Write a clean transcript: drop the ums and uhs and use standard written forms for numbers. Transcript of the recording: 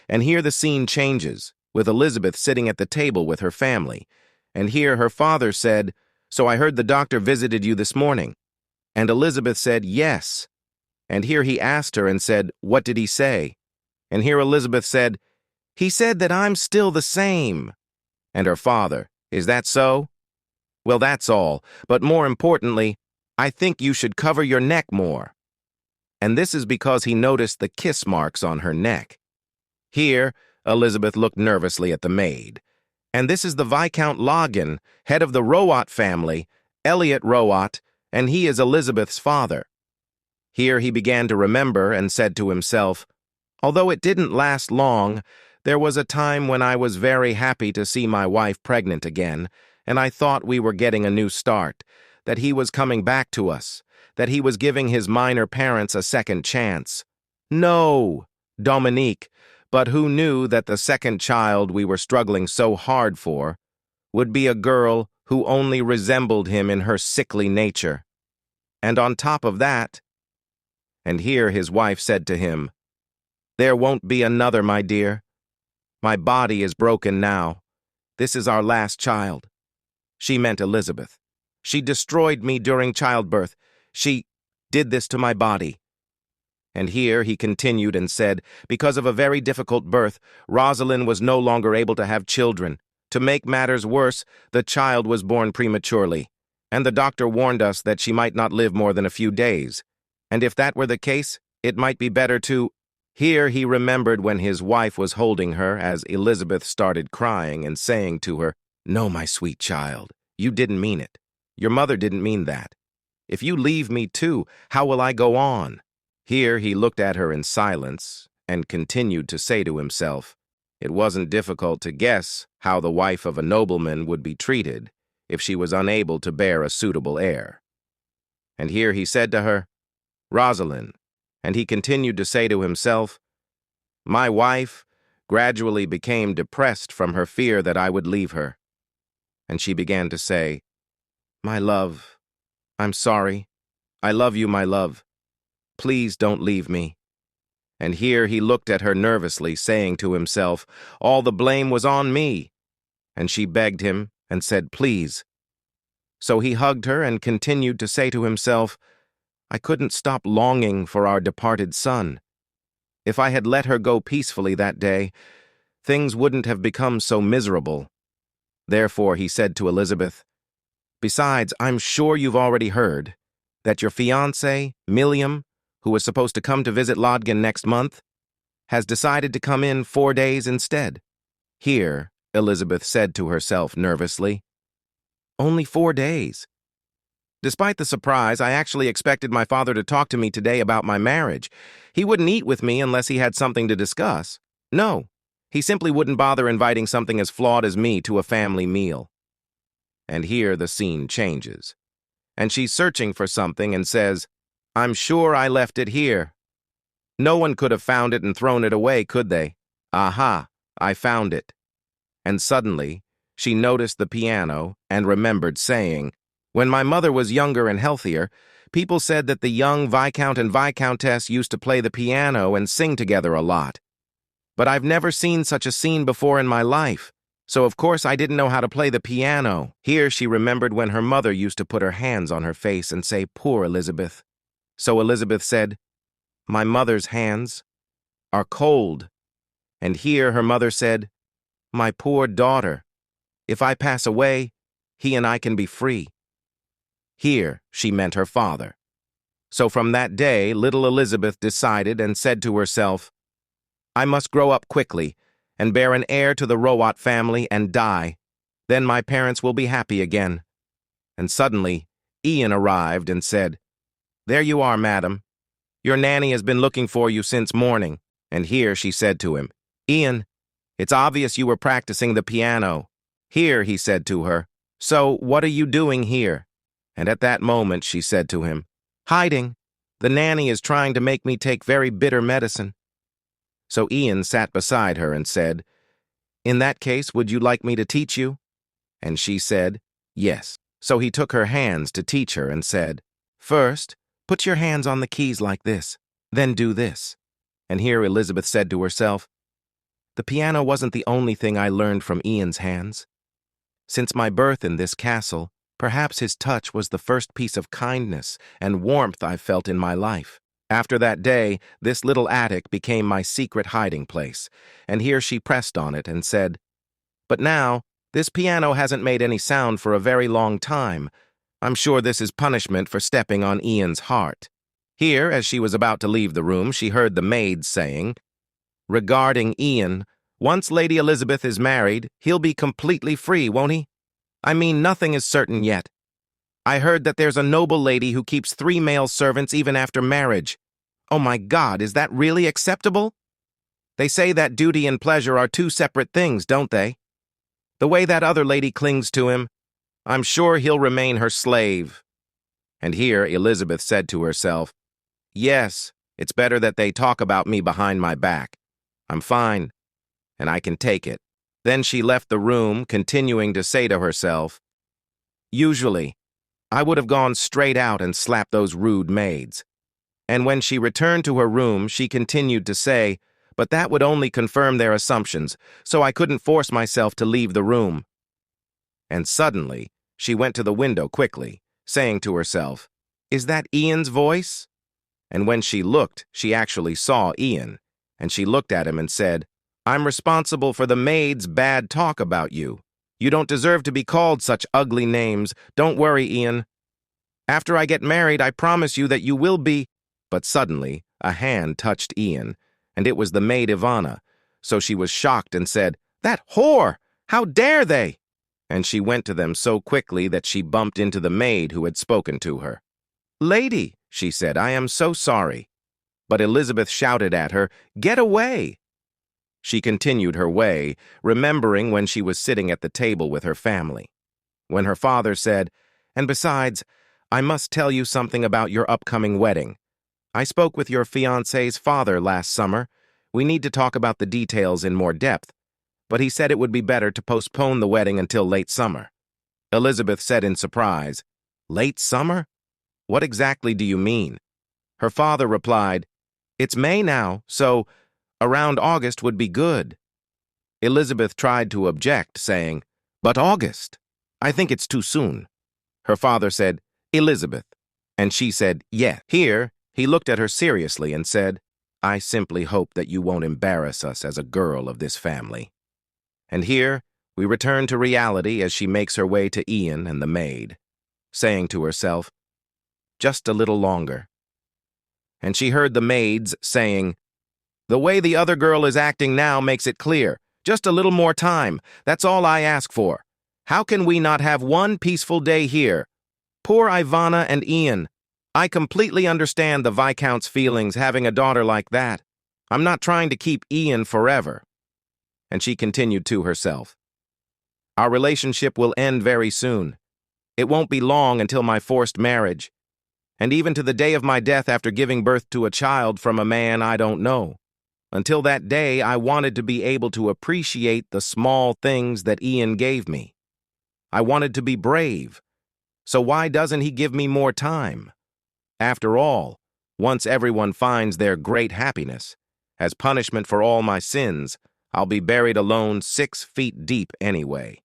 And here the scene changes, with Elizabeth sitting at the table with her family. And here her father said, "So I heard the doctor visited you this morning." And Elizabeth said, "Yes." And here he asked her and said, "What did he say?" And here Elizabeth said, "He said that I'm still the same." And her father, "Is that so? Well, that's all. But more importantly, I think you should cover your neck more." And this is because he noticed the kiss marks on her neck. Here, Elizabeth looked nervously at the maid. And this is the Viscount Logan, head of the Rowott family, Elliot Rowott, and he is Elizabeth's father. Here he began to remember and said to himself, "Although it didn't last long, there was a time when I was very happy to see my wife pregnant again, and I thought we were getting a new start, that he was coming back to us, that he was giving his minor parents a second chance. No, Dominique, but who knew that the second child we were struggling so hard for would be a girl who only resembled him in her sickly nature. And on top of that," and here his wife said to him, "There won't be another, my dear. My body is broken now. This is our last child." She meant Elizabeth. "She destroyed me during childbirth. She did this to my body." And here he continued and said, because of a very difficult birth, Rosalind was no longer able to have children. To make matters worse, the child was born prematurely, and the doctor warned us that she might not live more than a few days. And if that were the case, it might be better to— Here he remembered when his wife was holding her as Elizabeth started crying and saying to her, "No, my sweet child, you didn't mean it. Your mother didn't mean that. If you leave me too, how will I go on?" Here he looked at her in silence and continued to say to himself, it wasn't difficult to guess how the wife of a nobleman would be treated if she was unable to bear a suitable heir. And here he said to her, "Rosalind," and he continued to say to himself, "My wife gradually became depressed from her fear that I would leave her. And she began to say, 'My love, I'm sorry. I love you, my love. Please don't leave me.' And here he looked at her nervously, saying to himself, all the blame was on me. And she begged him and said, 'Please.' So he hugged her and continued to say to himself, I couldn't stop longing for our departed son. If I had let her go peacefully that day, things wouldn't have become so miserable. Therefore he said to Elizabeth, 'Besides, I'm sure you've already heard that your fiancé, Milliam, who was supposed to come to visit Lodgen next month, has decided to come in 4 days instead.' Here, Elizabeth said to herself nervously, 'Only 4 days. Despite the surprise, I actually expected my father to talk to me today about my marriage. He wouldn't eat with me unless he had something to discuss. No, he simply wouldn't bother inviting something as flawed as me to a family meal.' And here the scene changes. And she's searching for something and says, 'I'm sure I left it here.' No one could have found it and thrown it away, could they? Aha, I found it. And suddenly, she noticed the piano and remembered saying, 'When my mother was younger and healthier, people said that the young Viscount and Viscountess used to play the piano and sing together a lot. But I've never seen such a scene before in my life, so of course I didn't know how to play the piano.' Here she remembered when her mother used to put her hands on her face and say, 'Poor Elizabeth.' So Elizabeth said, 'My mother's hands are cold.' And here her mother said, 'My poor daughter. If I pass away, he and I can be free.' Here she meant her father. So from that day, little Elizabeth decided and said to herself, 'I must grow up quickly and bear an heir to the Rowott family and die. Then my parents will be happy again.' And suddenly, Ian arrived and said, 'There you are, madam. Your nanny has been looking for you since morning.' And here she said to him, 'Ian, it's obvious you were practicing the piano.' Here he said to her, 'So what are you doing here?' And at that moment she said to him, 'Hiding. The nanny is trying to make me take very bitter medicine.' So Ian sat beside her and said, 'In that case, would you like me to teach you?' And she said, 'Yes.' So he took her hands to teach her and said, 'First, put your hands on the keys like this, then do this.' And here Elizabeth said to herself, The piano wasn't the only thing I learned from Ian's hands. Since my birth in this castle, perhaps his touch was the first piece of kindness and warmth I've felt in my life. After that day, this little attic became my secret hiding place, and here she pressed on it and said, "But now, this piano hasn't made any sound for a very long time. I'm sure this is punishment for stepping on Ian's heart." Here, as she was about to leave the room, she heard the maid saying, "Regarding Ian, once Lady Elizabeth is married, he'll be completely free, won't he? I mean, nothing is certain yet. I heard that there's a noble lady who keeps 3 male servants even after marriage. Oh my God, is that really acceptable? They say that duty and pleasure are 2 separate things, don't they? The way that other lady clings to him, I'm sure he'll remain her slave." And here Elizabeth said to herself, "Yes, it's better that they talk about me behind my back. I'm fine, and I can take it." Then she left the room, continuing to say to herself, "Usually, I would have gone straight out and slapped those rude maids." And when she returned to her room, she continued to say, "But that would only confirm their assumptions, so I couldn't force myself to leave the room." And suddenly, she went to the window quickly, saying to herself, "Is that Ian's voice?" And when she looked, she actually saw Ian, and she looked at him and said, "I'm responsible for the maid's bad talk about you. You don't deserve to be called such ugly names. Don't worry, Ian. After I get married, I promise you that you will be—" But suddenly, a hand touched Ian, and it was the maid Ivana, so she was shocked and said, "That whore! How dare they?" And she went to them so quickly that she bumped into the maid who had spoken to her. "Lady," she said, "I am so sorry." But Elizabeth shouted at her, "Get away!" She continued her way, remembering when she was sitting at the table with her family. When her father said, "And besides, I must tell you something about your upcoming wedding. I spoke with your fiancé's father last summer. We need to talk about the details in more depth, but he said it would be better to postpone the wedding until late summer." Elizabeth said in surprise, "Late summer? What exactly do you mean?" Her father replied, "It's May now, so around August would be good." Elizabeth tried to object, saying, "But August? I think it's too soon." Her father said, "Elizabeth," and she said, "Yes." Here, he looked at her seriously and said, "I simply hope that you won't embarrass us as a girl of this family." And here, we return to reality as she makes her way to Ian and the maid, saying to herself, "Just a little longer." And she heard the maids saying, "The way the other girl is acting now makes it clear. Just a little more time. That's all I ask for. How can we not have one peaceful day here? Poor Ivana and Ian. I completely understand the Viscount's feelings having a daughter like that. I'm not trying to keep Ian forever." And she continued to herself, "Our relationship will end very soon. It won't be long until my forced marriage, and even to the day of my death after giving birth to a child from a man I don't know. Until that day, I wanted to be able to appreciate the small things that Ian gave me. I wanted to be brave. So why doesn't he give me more time? After all, once everyone finds their great happiness, as punishment for all my sins, I'll be buried alone 6 feet deep anyway."